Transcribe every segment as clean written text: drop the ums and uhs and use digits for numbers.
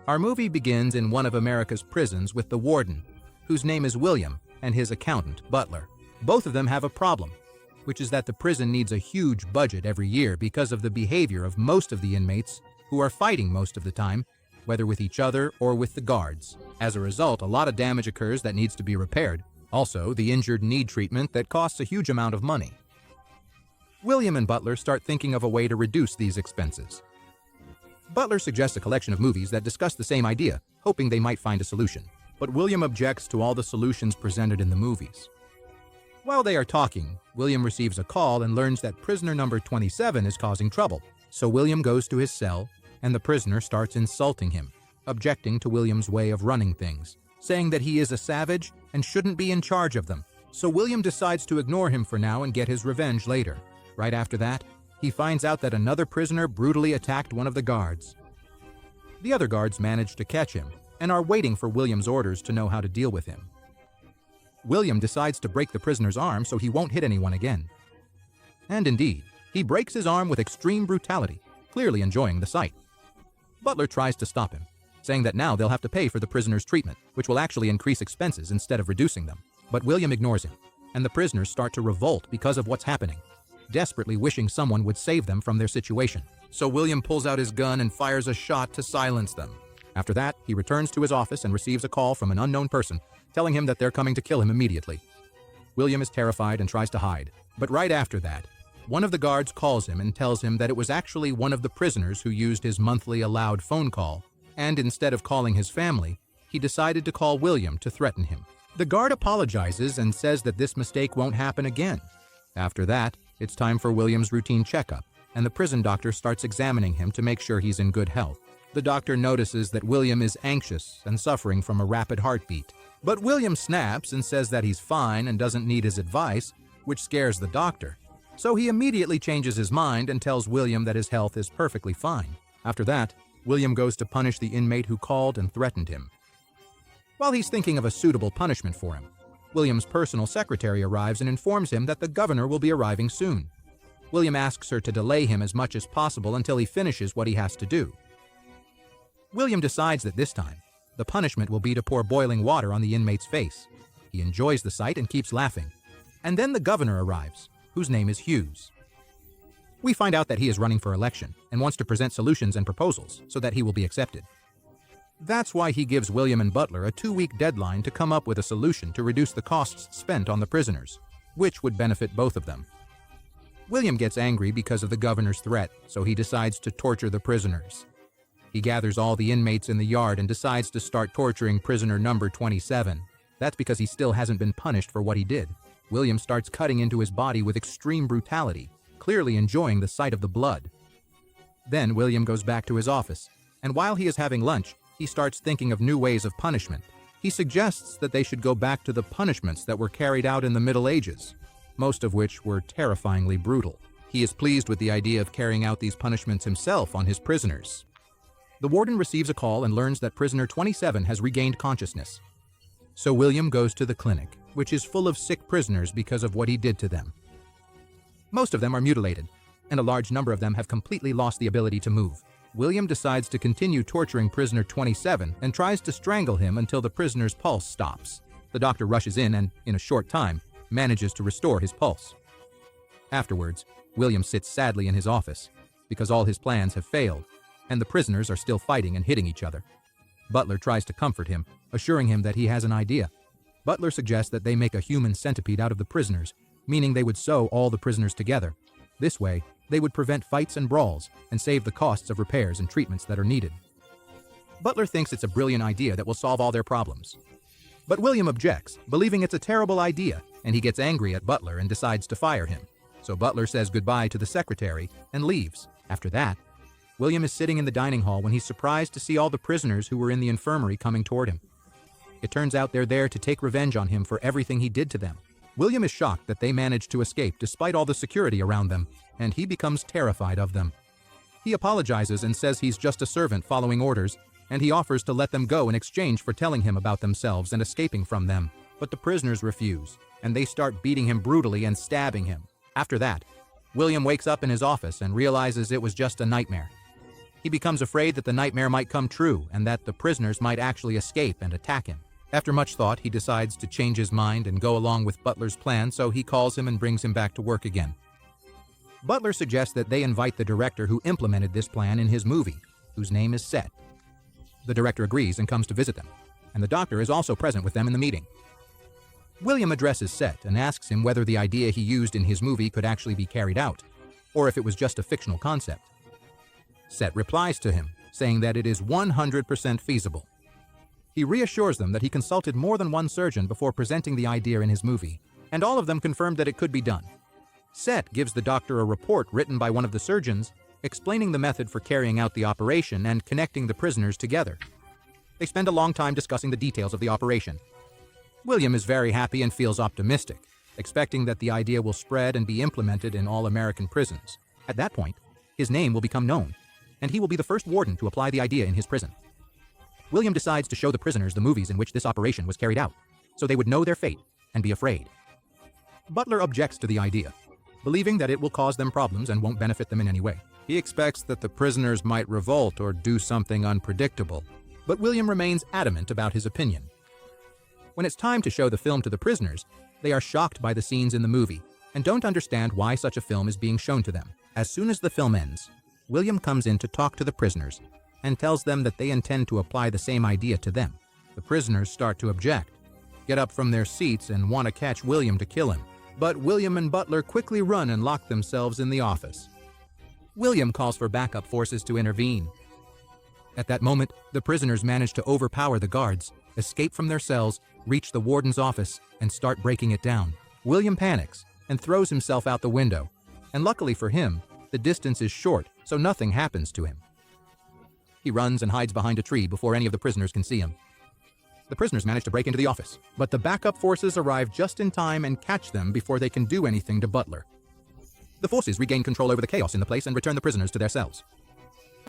Our movie begins in one of America's prisons with the warden, whose name is William, and his accountant, Butler. Both of them have a problem, which is that the prison needs a huge budget every year because of the behavior of most of the inmates, who are fighting most of the time, whether with each other or with the guards. As a result, a lot of damage occurs that needs to be repaired. Also, the injured need treatment that costs a huge amount of money. William and Butler start thinking of a way to reduce these expenses. Butler suggests a collection of movies that discuss the same idea, hoping they might find a solution. But William objects to all the solutions presented in the movies. While they are talking, William receives a call and learns that prisoner number 27 is causing trouble. So William goes to his cell, and the prisoner starts insulting him, objecting to William's way of running things, saying that he is a savage and shouldn't be in charge of them. So William decides to ignore him for now and get his revenge later. Right after that, he finds out that another prisoner brutally attacked one of the guards. The other guards manage to catch him and are waiting for William's orders to know how to deal with him. William decides to break the prisoner's arm so he won't hit anyone again. And indeed, he breaks his arm with extreme brutality, clearly enjoying the sight. Butler tries to stop him, saying that now they'll have to pay for the prisoner's treatment, which will actually increase expenses instead of reducing them. But William ignores him, and the prisoners start to revolt because of what's happening, desperately wishing someone would save them from their situation. So William pulls out his gun and fires a shot to silence them. After that, he returns to his office and receives a call from an unknown person, telling him that they're coming to kill him immediately. William is terrified and tries to hide, but right after that, one of the guards calls him and tells him that it was actually one of the prisoners who used his monthly allowed phone call, and instead of calling his family, he decided to call William to threaten him. The guard apologizes and says that this mistake won't happen again. After that, it's time for William's routine checkup, and the prison doctor starts examining him to make sure he's in good health. The doctor notices that William is anxious and suffering from a rapid heartbeat. But William snaps and says that he's fine and doesn't need his advice, which scares the doctor. So he immediately changes his mind and tells William that his health is perfectly fine. After that, William goes to punish the inmate who called and threatened him. While he's thinking of a suitable punishment for him, William's personal secretary arrives and informs him that the governor will be arriving soon. William asks her to delay him as much as possible until he finishes what he has to do. William decides that this time, the punishment will be to pour boiling water on the inmate's face. He enjoys the sight and keeps laughing. And then the governor arrives, whose name is Hughes. We find out that he is running for election and wants to present solutions and proposals so that he will be accepted. That's why he gives William and Butler a 2-week deadline to come up with a solution to reduce the costs spent on the prisoners, which would benefit both of them. William gets angry because of the governor's threat, so he decides to torture the prisoners. He gathers all the inmates in the yard and decides to start torturing prisoner number 27. That's because he still hasn't been punished for what he did. William starts cutting into his body with extreme brutality, clearly enjoying the sight of the blood. Then William goes back to his office, and while he is having lunch, he starts thinking of new ways of punishment. He suggests that they should go back to the punishments that were carried out in the Middle Ages, most of which were terrifyingly brutal. He is pleased with the idea of carrying out these punishments himself on his prisoners. The warden receives a call and learns that prisoner 27 has regained consciousness. So William goes to the clinic, which is full of sick prisoners because of what he did to them. Most of them are mutilated, and a large number of them have completely lost the ability to move. William decides to continue torturing prisoner 27 and tries to strangle him until the prisoner's pulse stops. The doctor rushes in and, in a short time, manages to restore his pulse. Afterwards, William sits sadly in his office because all his plans have failed, and the prisoners are still fighting and hitting each other. Butler tries to comfort him, assuring him that he has an idea. Butler suggests that they make a human centipede out of the prisoners, meaning they would sew all the prisoners together. This way, they would prevent fights and brawls and save the costs of repairs and treatments that are needed. Butler thinks it's a brilliant idea that will solve all their problems. But William objects, believing it's a terrible idea, and he gets angry at Butler and decides to fire him. So Butler says goodbye to the secretary and leaves. After that, William is sitting in the dining hall when he's surprised to see all the prisoners who were in the infirmary coming toward him. It turns out they're there to take revenge on him for everything he did to them. William is shocked that they managed to escape despite all the security around them, and he becomes terrified of them. He apologizes and says he's just a servant following orders, and he offers to let them go in exchange for telling him about themselves and escaping from them. But the prisoners refuse, and they start beating him brutally and stabbing him. After that, William wakes up in his office and realizes it was just a nightmare. He becomes afraid that the nightmare might come true and that the prisoners might actually escape and attack him. After much thought, he decides to change his mind and go along with Butler's plan, so he calls him and brings him back to work again. Butler suggests that they invite the director who implemented this plan in his movie, whose name is Set. The director agrees and comes to visit them, and the doctor is also present with them in the meeting. William addresses Set and asks him whether the idea he used in his movie could actually be carried out, or if it was just a fictional concept. Set replies to him, saying that it is 100% feasible. He reassures them that he consulted more than one surgeon before presenting the idea in his movie, and all of them confirmed that it could be done. Set gives the doctor a report written by one of the surgeons explaining the method for carrying out the operation and connecting the prisoners together. They spend a long time discussing the details of the operation. William is very happy and feels optimistic, expecting that the idea will spread and be implemented in all American prisons. At that point, his name will become known, and he will be the first warden to apply the idea in his prison. William decides to show the prisoners the movies in which this operation was carried out, so they would know their fate and be afraid. Butler objects to the idea, believing that it will cause them problems and won't benefit them in any way. He expects that the prisoners might revolt or do something unpredictable, but William remains adamant about his opinion. When it's time to show the film to the prisoners, they are shocked by the scenes in the movie and don't understand why such a film is being shown to them. As soon as the film ends, William comes in to talk to the prisoners and tells them that they intend to apply the same idea to them. The prisoners start to object, get up from their seats, and want to catch William to kill him. But William and Butler quickly run and lock themselves in the office. William calls for backup forces to intervene. At that moment, the prisoners manage to overpower the guards, escape from their cells, reach the warden's office, and start breaking it down. William panics and throws himself out the window, and luckily for him, the distance is short, so nothing happens to him. He runs and hides behind a tree before any of the prisoners can see him. The prisoners manage to break into the office, but the backup forces arrive just in time and catch them before they can do anything to Butler. The forces regain control over the chaos in the place and return the prisoners to their cells.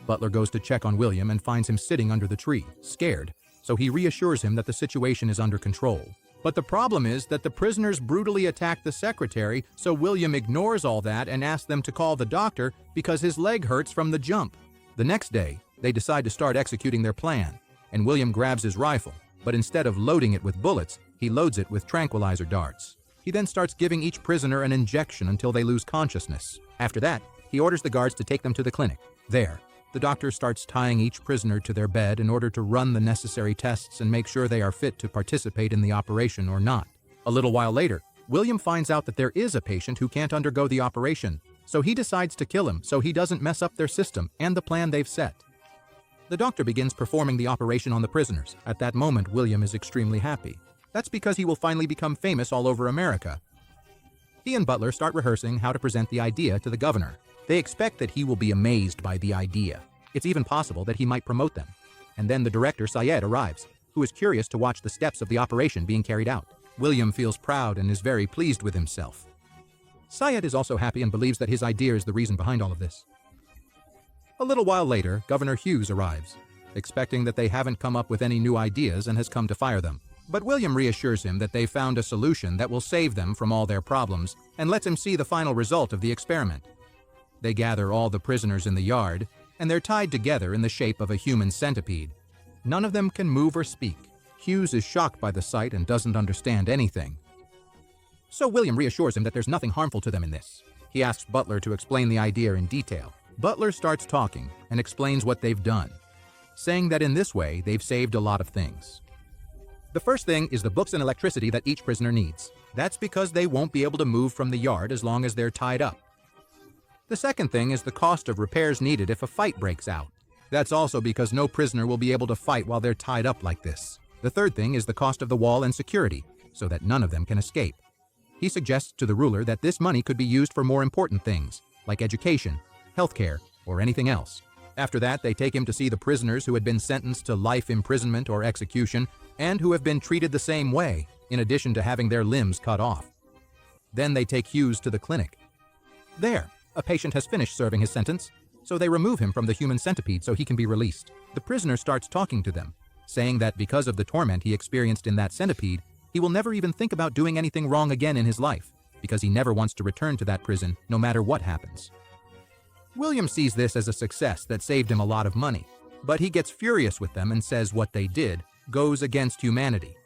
Butler goes to check on William and finds him sitting under the tree, scared, so he reassures him that the situation is under control. But the problem is that the prisoners brutally attack the secretary, so William ignores all that and asks them to call the doctor because his leg hurts from the jump. The next day, they decide to start executing their plan, and William grabs his rifle, but instead of loading it with bullets, he loads it with tranquilizer darts. He then starts giving each prisoner an injection until they lose consciousness. After that, he orders the guards to take them to the clinic. There, the doctor starts tying each prisoner to their bed in order to run the necessary tests and make sure they are fit to participate in the operation or not. A little while later, William finds out that there is a patient who can't undergo the operation, so he decides to kill him so he doesn't mess up their system and the plan they've set. The doctor begins performing the operation on the prisoners. At that moment, William is extremely happy. That's because he will finally become famous all over America. He and Butler start rehearsing how to present the idea to the governor. They expect that he will be amazed by the idea. It's even possible that he might promote them. And then the director, Syed, arrives, who is curious to watch the steps of the operation being carried out. William feels proud and is very pleased with himself. Syed is also happy and believes that his idea is the reason behind all of this. A little while later, Governor Hughes arrives, expecting that they haven't come up with any new ideas and has come to fire them. But William reassures him that they found a solution that will save them from all their problems and lets him see the final result of the experiment. They gather all the prisoners in the yard, and they're tied together in the shape of a human centipede. None of them can move or speak. Hughes is shocked by the sight and doesn't understand anything. So William reassures him that there's nothing harmful to them in this. He asks Butler to explain the idea in detail. Butler starts talking and explains what they've done, saying that in this way they've saved a lot of things. The first thing is the books and electricity that each prisoner needs. That's because they won't be able to move from the yard as long as they're tied up. The second thing is the cost of repairs needed if a fight breaks out. That's also because no prisoner will be able to fight while they're tied up like this. The third thing is the cost of the wall and security, so that none of them can escape. He suggests to the ruler that this money could be used for more important things, like education, healthcare, or anything else. After that, they take him to see the prisoners who had been sentenced to life imprisonment or execution, and who have been treated the same way, in addition to having their limbs cut off. Then they take Hughes to the clinic. There, a patient has finished serving his sentence, so they remove him from the human centipede so he can be released. The prisoner starts talking to them, saying that because of the torment he experienced in that centipede, he will never even think about doing anything wrong again in his life, because he never wants to return to that prison no matter what happens. William sees this as a success that saved him a lot of money, but he gets furious with them and says what they did goes against humanity.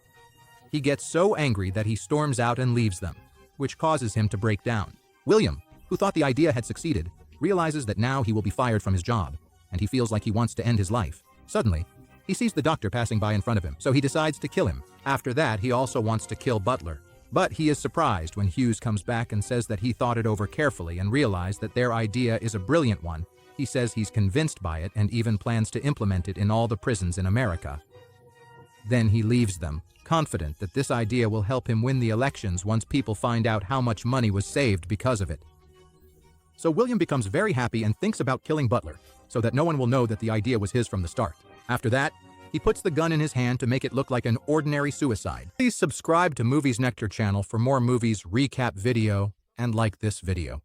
He gets so angry that he storms out and leaves them, which causes him to break down. William, who thought the idea had succeeded, realizes that now he will be fired from his job, and he feels like he wants to end his life. Suddenly, he sees the doctor passing by in front of him, so he decides to kill him. After that, he also wants to kill Butler. But he is surprised when Hughes comes back and says that he thought it over carefully and realized that their idea is a brilliant one. He says he's convinced by it and even plans to implement it in all the prisons in America. Then he leaves them, confident that this idea will help him win the elections once people find out how much money was saved because of it. So William becomes very happy and thinks about killing Butler, so that no one will know that the idea was his from the start. After that, he puts the gun in his hand to make it look like an ordinary suicide. Please subscribe to MoviesNectar channel for more movies recap video and like this video.